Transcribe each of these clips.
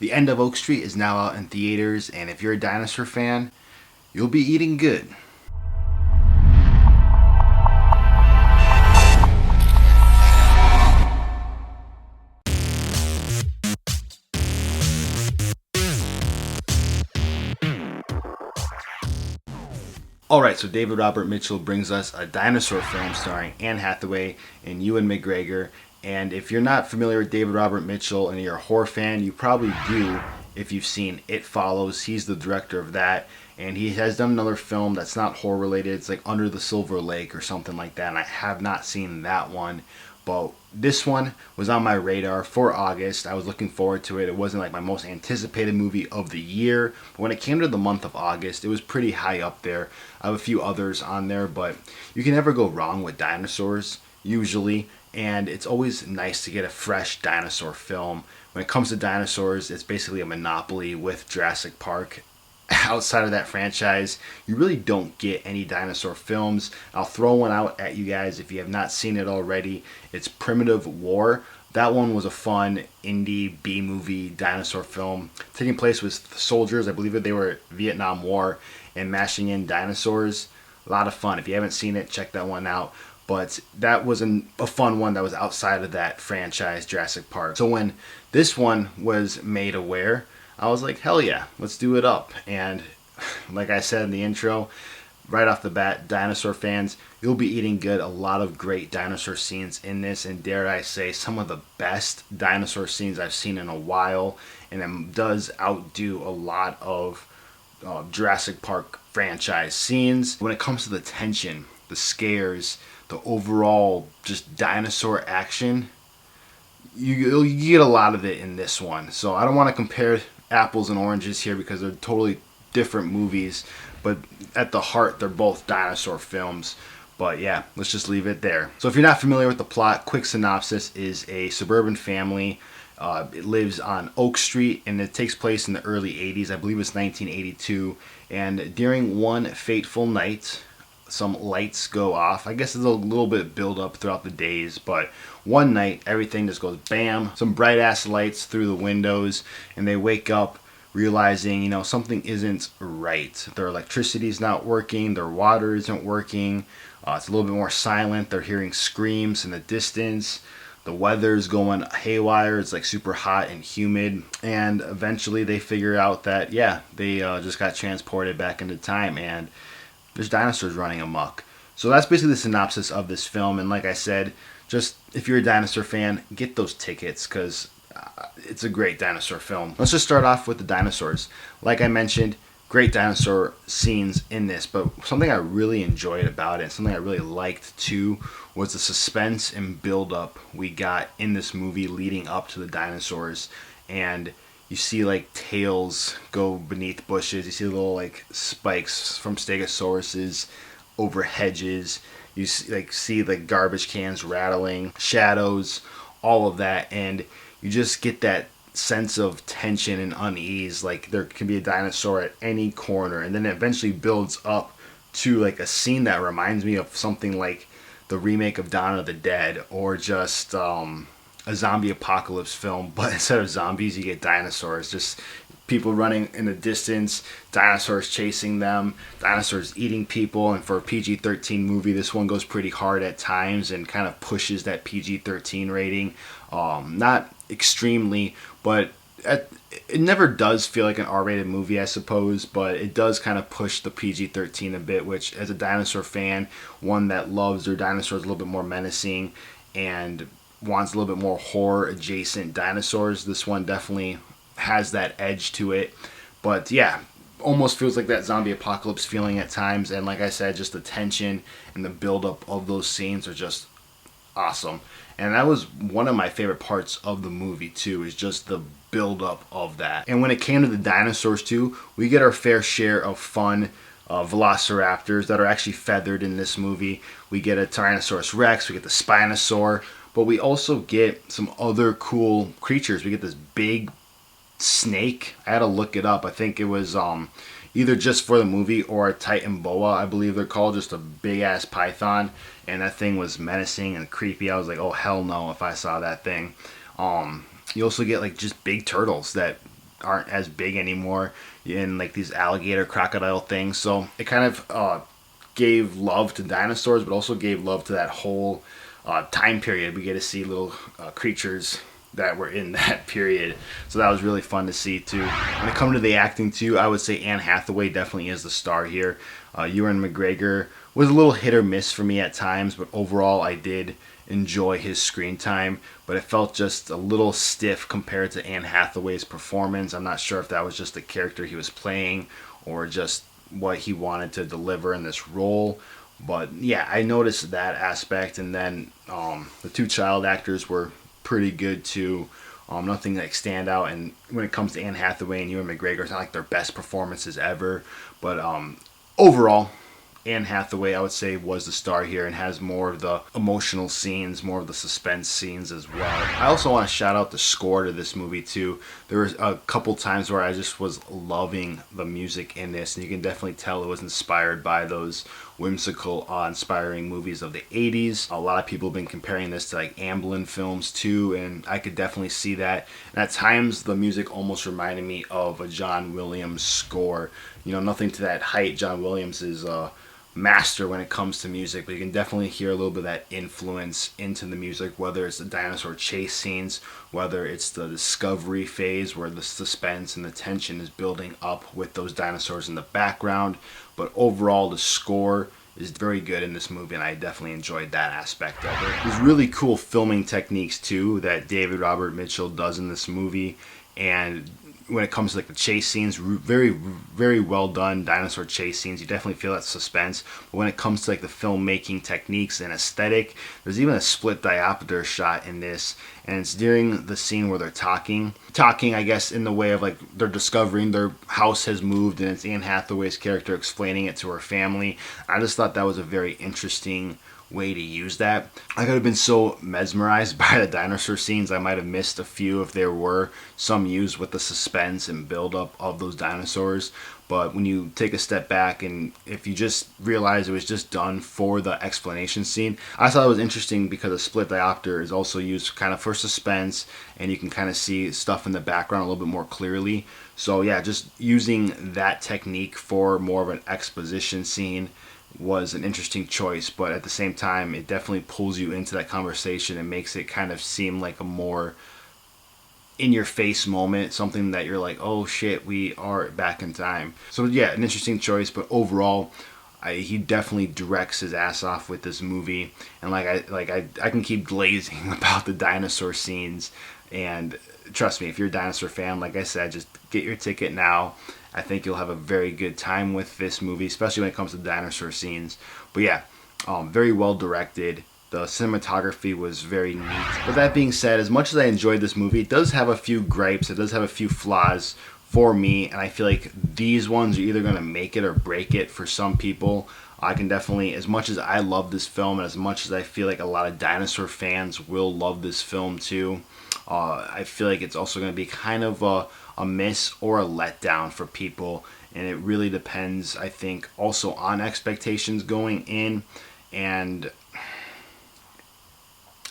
The End of Oak Street is now out in theaters, and if you're a dinosaur fan, you'll be eating good. Alright, so David Robert Mitchell brings us a dinosaur film starring Anne Hathaway and Ewan McGregor. And if you're not familiar with David Robert Mitchell and you're a horror fan, you probably do if you've seen It Follows. He's the director of that. And he has done another film that's not horror related. It's like Under the Silver Lake or something like that. And I have not seen that one. But this one was on my radar for August. I was looking forward to it. It wasn't like my most anticipated movie of the year. But when it came to the month of August, it was pretty high up there. I have a few others on there, but you can never go wrong with dinosaurs, usually. And it's always nice to get a fresh dinosaur film. When it comes to dinosaurs, it's basically a monopoly with Jurassic Park. Outside of that franchise, you really don't get any dinosaur films. I'll throw one out at you guys if you have not seen it already. It's Primitive War. That one was a fun indie B-movie dinosaur film taking place with soldiers. I believe that they were Vietnam War and mashing in dinosaurs. A lot of fun. If you haven't seen it, check that one out. But that was a fun one that was outside of that franchise, Jurassic Park. So when this one was made aware, I was like, hell yeah, let's do it up. And like I said in the intro, right off the bat, dinosaur fans, you'll be eating good. A lot of great dinosaur scenes in this, and dare I say, some of the best dinosaur scenes I've seen in a while. And it does outdo a lot of Jurassic Park franchise scenes. When it comes to the tension, the scares, the overall just dinosaur action, you get a lot of it in this one. So I don't want to compare apples and oranges here because they're totally different movies, but at the heart they're both dinosaur films. But yeah, let's just leave it there. So if you're not familiar with the plot, quick synopsis is a suburban family. It lives on Oak Street, and it takes place in the early 80s. I believe it's 1982. And during one fateful night, some lights go off. I guess there's a little bit build up throughout the days, but one night everything just goes bam, some bright ass lights through the windows, and they wake up realizing, something isn't right. Their electricity's not working, their water isn't working. It's a little bit more silent. They're hearing screams in the distance. The weather's going haywire. It's like super hot and humid. And eventually they figure out that, they just got transported back into time, and there's dinosaurs running amok. So that's basically the synopsis of this film. And like I said, just if you're a dinosaur fan, get those tickets because it's a great dinosaur film. Let's just start off with the dinosaurs. Like I mentioned, great dinosaur scenes in this, but something I really enjoyed about it, something I really liked too, was the suspense and build-up we got in this movie leading up to the dinosaurs. And you see like tails go beneath bushes. You see little like spikes from stegosauruses over hedges. You see like garbage cans rattling, shadows, all of that, and you just get that sense of tension and unease. Like there can be a dinosaur at any corner, and then it eventually builds up to like a scene that reminds me of something like the remake of Dawn of the Dead, or just a zombie apocalypse film, but instead of zombies you get dinosaurs, just people running in the distance, dinosaurs chasing them, dinosaurs eating people. And for a PG-13 movie, this one goes pretty hard at times and kind of pushes that PG-13 rating. Not extremely, but it never does feel like an R-rated movie, I suppose, but it does kind of push the PG-13 a bit, which as a dinosaur fan, one that loves their dinosaurs a little bit more menacing and wants a little bit more horror adjacent dinosaurs, this one definitely has that edge to it. But yeah, almost feels like that zombie apocalypse feeling at times. And like I said, just the tension and the buildup of those scenes are just awesome. And that was one of my favorite parts of the movie too, is just the buildup of that. And when it came to the dinosaurs too, we get our fair share of fun velociraptors that are actually feathered in this movie. We get a Tyrannosaurus Rex, we get the Spinosaur, but we also get some other cool creatures. We get this big snake. I had to look it up. I think it was either just for the movie or a Titan boa, I believe they're called, just a big ass python, and that thing was menacing and creepy. I was like, oh hell no if I saw that thing. You also get like just big turtles that aren't as big anymore in like these alligator crocodile things. So it kind of gave love to dinosaurs, but also gave love to that whole time period. We get to see little creatures that were in that period. So that was really fun to see too. When it comes to the acting too, I would say Anne Hathaway definitely is the star here. Ewan McGregor was a little hit or miss for me at times, but overall I did enjoy his screen time. But it felt just a little stiff compared to Anne Hathaway's performance. I'm not sure if that was just the character he was playing or just what he wanted to deliver in this role. But yeah, I noticed that aspect. And then the two child actors were pretty good too. Nothing like stand out. And when it comes to Anne Hathaway and Ewan McGregor, it's not like their best performances ever. But overall, Anne Hathaway, I would say, was the star here and has more of the emotional scenes, more of the suspense scenes as well. I also want to shout out the score to this movie too. There was a couple times where I just was loving the music in this, and you can definitely tell it was inspired by those whimsical, awe-inspiring movies of the 80s. A lot of people have been comparing this to like Amblin films too, and I could definitely see that. And at times, the music almost reminded me of a John Williams score. You know, nothing to that height. John Williams is master when it comes to music, but you can definitely hear a little bit of that influence into the music, whether it's the dinosaur chase scenes, whether it's the discovery phase where the suspense and the tension is building up with those dinosaurs in the background. But overall, the score is very good in this movie, and I definitely enjoyed that aspect of it. There's really cool filming techniques too that David Robert Mitchell does in this movie, and when it comes to like the chase scenes, very, very well done dinosaur chase scenes. You definitely feel that suspense. But when it comes to like the filmmaking techniques and aesthetic, there's even a split diopter shot in this, and it's during the scene where they're talking, I guess, in the way of like they're discovering their house has moved, and it's Anne Hathaway's character explaining it to her family. I just thought that was a very interesting way to use that. I could have been so mesmerized by the dinosaur scenes, I might have missed a few if there were some used with the suspense and build up of those dinosaurs. But when you take a step back and if you just realize it was just done for the explanation scene, I thought it was interesting because a split diopter is also used kind of for suspense, and you can kind of see stuff in the background a little bit more clearly. So yeah, just using that technique for more of an exposition scene was an interesting choice, but at the same time it definitely pulls you into that conversation and makes it kind of seem like a more in your face moment, something that you're like, oh shit, we are back in time. So yeah, an interesting choice, but overall he definitely directs his ass off with this movie. And I can keep glazing about the dinosaur scenes, and trust me, if you're a dinosaur fan, like I said, just get your ticket now. I think you'll have a very good time with this movie, especially when it comes to dinosaur scenes. But yeah, very well directed. The cinematography was very neat. But that being said, as much as I enjoyed this movie, it does have a few gripes. It does have a few flaws for me, and I feel like these ones are either going to make it or break it for some people. I can definitely, as much as I love this film, and as much as I feel like a lot of dinosaur fans will love this film too, I feel like it's also going to be kind of a miss or a letdown for people, and it really depends, I think, also on expectations going in. And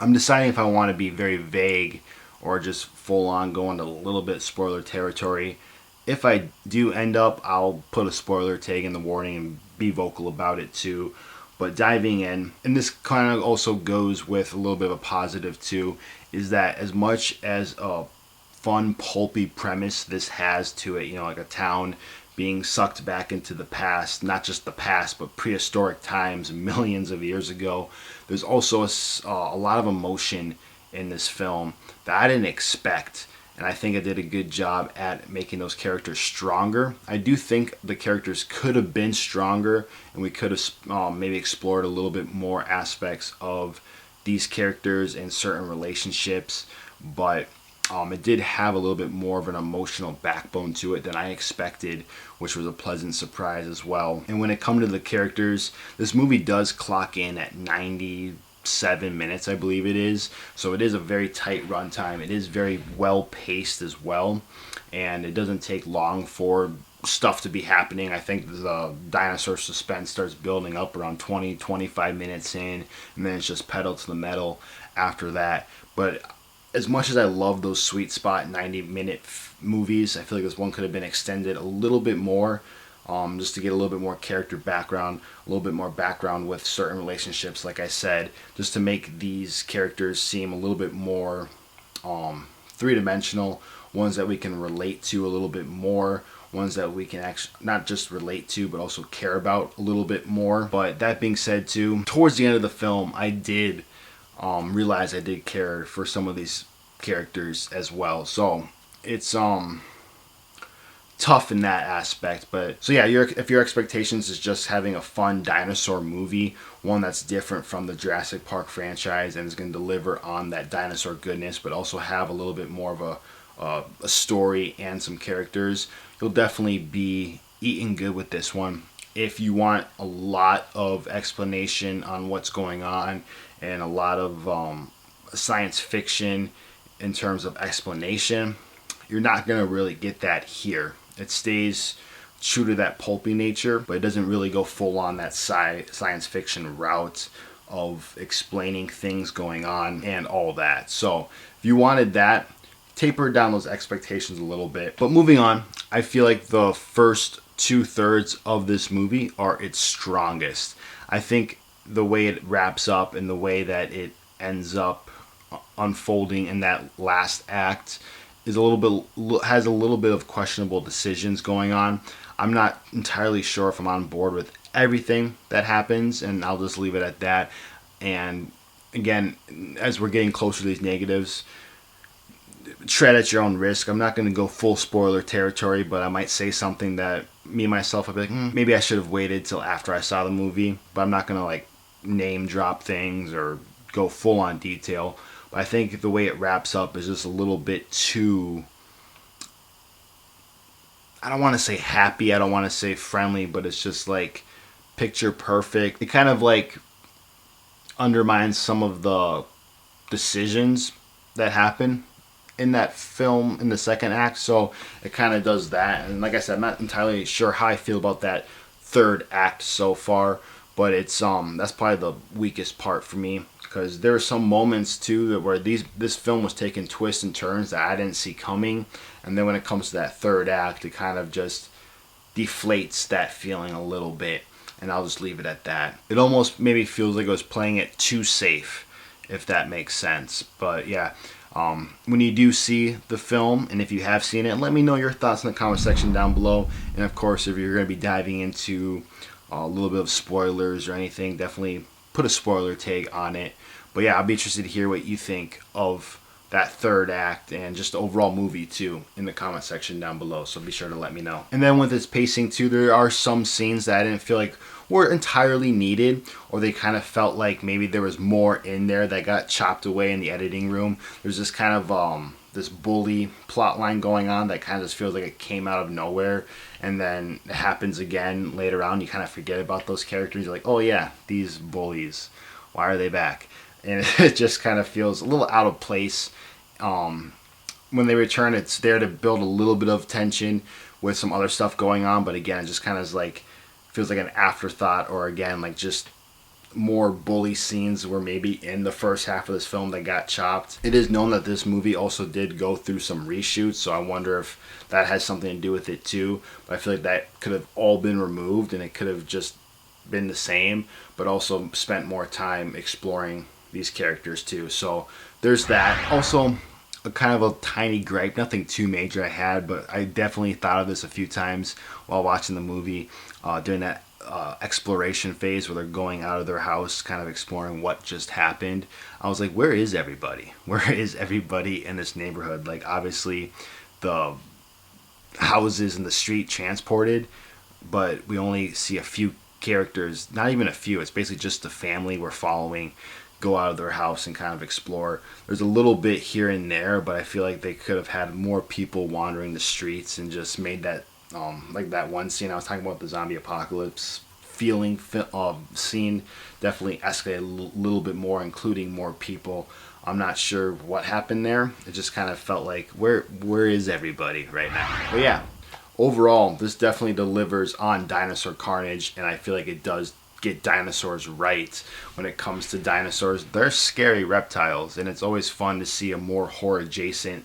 I'm deciding if I want to be very vague or just full on go into a little bit spoiler territory. If I do end up, I'll put a spoiler tag in the warning and be vocal about it too. But diving in, and this kind of also goes with a little bit of a positive too, is that as much as a fun pulpy premise this has to it, you know, like a town being sucked back into the past, not just the past, but prehistoric times, millions of years ago, there's also a lot of emotion in this film that I didn't expect. And I think I did a good job at making those characters stronger. I do think the characters could have been stronger, and we could have maybe explored a little bit more aspects of these characters and certain relationships, but it did have a little bit more of an emotional backbone to it than I expected, which was a pleasant surprise as well. And when it comes to the characters, this movie does clock in at 97 minutes, I believe it is. So it is a very tight runtime. It is very well paced as well, and it doesn't take long for stuff to be happening. I think the dinosaur suspense starts building up around 20-25 minutes in, and then it's just pedal to the metal after that. But as much as I love those sweet spot 90-minute movies, I feel like this one could have been extended a little bit more, just to get a little bit more character background, a little bit more background with certain relationships, like I said, just to make these characters seem a little bit more three-dimensional, ones that we can relate to a little bit more, ones that we can actually not just relate to but also care about a little bit more. But that being said too, towards the end of the film, I did realize I did care for some of these characters as well. So it's tough in that aspect. But so yeah, if your expectations is just having a fun dinosaur movie, one that's different from the Jurassic Park franchise and is going to deliver on that dinosaur goodness, but also have a little bit more of a story and some characters, you'll definitely be eating good with this one. If you want a lot of explanation on what's going on and a lot of science fiction in terms of explanation, you're not going to really get that here. It stays true to that pulpy nature, but it doesn't really go full on that science fiction route of explaining things going on and all that. So if you wanted that, taper down those expectations a little bit. But moving on, I feel like the first 2/3 of this movie are its strongest. I think the way it wraps up and the way that it ends up unfolding in that last act is has a little bit of questionable decisions going on. I'm not entirely sure if I'm on board with everything that happens, and I'll just leave it at that. And again, as we're getting closer to these negatives, tread at your own risk. I'm not going to go full spoiler territory, but I might say something that me myself I'd be like, maybe I should have waited till after I saw the movie. But I'm not going to like name drop things or go full on detail. But I think the way it wraps up is just a little bit too, I don't want to say happy, I don't want to say friendly, but it's just like picture perfect. It kind of like undermines some of the decisions that happen in that film in the second act, so it kind of does that. And like I said, I'm not entirely sure how I feel about that third act so far, but it's that's probably the weakest part for me, because there are some moments too that where this film was taking twists and turns that I didn't see coming, and then when it comes to that third act, it kind of just deflates that feeling a little bit, and I'll just leave it at that. It almost maybe feels like it was playing it too safe, if that makes sense. But yeah, when you do see the film, and if you have seen it, let me know your thoughts in the comment section down below. And of course, if you're going to be diving into a little bit of spoilers or anything, definitely put a spoiler tag on it. But yeah, I'll be interested to hear what you think of that third act and just the overall movie too in the comment section down below, so be sure to let me know. And then with its pacing too, there are some scenes that I didn't feel like were entirely needed, or they kind of felt like maybe there was more in there that got chopped away in the editing room. There's this kind of this bully plot line going on that kind of just feels like it came out of nowhere, and then it happens again later on. You kind of forget about those characters. You're like, oh yeah, these bullies, why are they back? And it just kind of feels a little out of place. When they return, it's there to build a little bit of tension with some other stuff going on, but again, it just kind of like feels like an afterthought, or again, like just more bully scenes were maybe in the first half of this film that got chopped. It is known that this movie also did go through some reshoots, so I wonder if that has something to do with it too. But I feel like that could have all been removed, and it could have just been the same, but also spent more time exploring these characters too. So there's that. Also, a kind of a tiny gripe, nothing too major I had, but I definitely thought of this a few times while watching the movie, during that exploration phase where they're going out of their house, kind of exploring what just happened. I was like, where is everybody? Where is everybody in this neighborhood? Like, obviously the houses and the street transported, but we only see a few characters, not even a few, it's basically just the family we're following go out of their house and kind of explore. There's a little bit here and there, but I feel like they could have had more people wandering the streets and just made that like that one scene I was talking about, the zombie apocalypse scene, definitely escalated a little bit more, including more people. I'm not sure what happened there. It just kind of felt like, where is everybody right now? But yeah, overall, this definitely delivers on dinosaur carnage, and I feel like it does get dinosaurs right when it comes to dinosaurs. They're scary reptiles, and it's always fun to see a more horror adjacent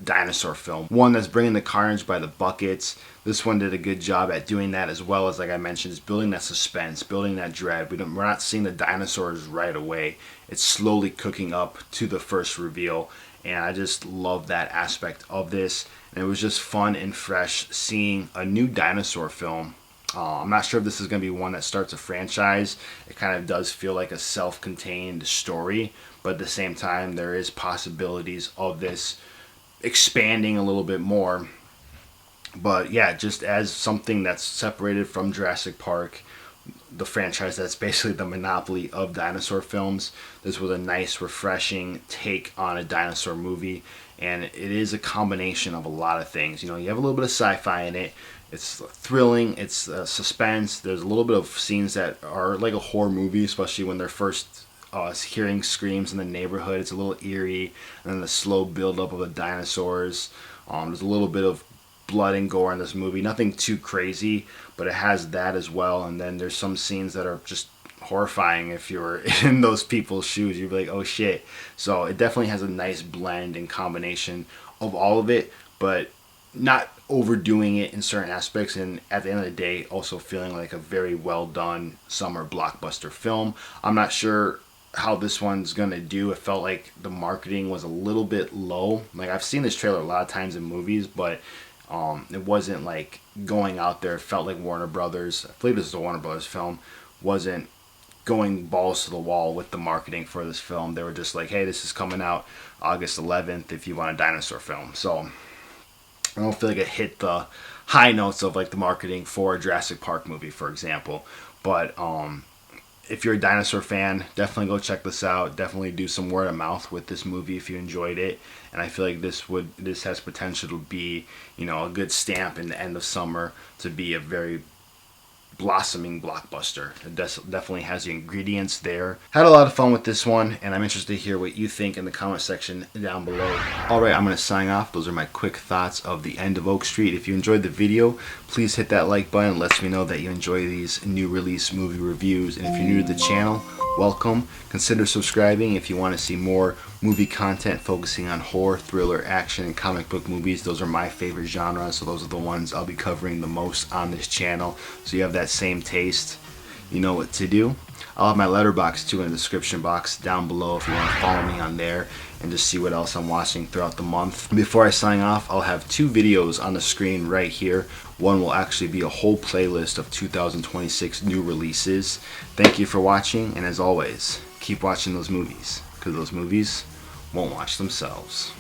dinosaur film. One that's bringing the carnage by the buckets. This one did a good job at doing that, as well as, like I mentioned, is building that suspense, building that dread. We're not seeing the dinosaurs right away. It's slowly cooking up to the first reveal, and I just love that aspect of this. And it was just fun and fresh seeing a new dinosaur film. I'm not sure if this is going to be one that starts a franchise. It kind of does feel like a self-contained story, but at the same time, there is possibilities of this expanding a little bit more. But yeah, just as something that's separated from Jurassic Park, the franchise that's basically the monopoly of dinosaur films, this was a nice, refreshing take on a dinosaur movie. And it is a combination of a lot of things. You know, you have a little bit of sci-fi in it. It's thrilling. It's suspense. There's a little bit of scenes that are like a horror movie, especially when they're first hearing screams in the neighborhood. It's a little eerie. And then the slow build-up of the dinosaurs. There's a little bit of blood and gore in this movie. Nothing too crazy, but it has that as well. And then there's some scenes that are just horrifying. If you're in those people's shoes, you'd be like, oh shit. So it definitely has a nice blend and combination of all of it, but not overdoing it in certain aspects, and at the end of the day also feeling like a very well done summer blockbuster film. I'm not sure how this one's gonna do. It felt like the marketing was a little bit low. Like, I've seen this trailer a lot of times in movies, but it wasn't like going out there. It felt like Warner Brothers, I believe this is a Warner Brothers film, wasn't going balls to the wall with the marketing for this film. They were just like, hey, this is coming out August 11th if you want a dinosaur film. So I don't feel like it hit the high notes of like the marketing for a Jurassic Park movie, for example. But if you're a dinosaur fan, definitely go check this out. Definitely do some word of mouth with this movie if you enjoyed it. And I feel like this has potential to be, you know, a good stamp in the end of summer, to be a very blossoming blockbuster. It definitely has the ingredients there. Had a lot of fun with this one, and I'm interested to hear what you think in the comment section down below. Alright, I'm going to sign off. Those are my quick thoughts of The End of Oak Street. If you enjoyed the video, please hit that like button. It lets me know that you enjoy these new release movie reviews. And if you're new to the channel, welcome. Consider subscribing if you want to see more movie content focusing on horror, thriller, action, and comic book movies. Those are my favorite genres, so those are the ones I'll be covering the most on this channel. So you have that same taste, you know what to do. I'll have my letterbox too in the description box down below if you want to follow me on there and just see what else I'm watching throughout the month. Before I sign off, I'll have 2 videos on the screen right here. One will actually be a whole playlist of 2026 new releases. Thank you for watching, and as always, keep watching those movies, because those movies won't watch themselves.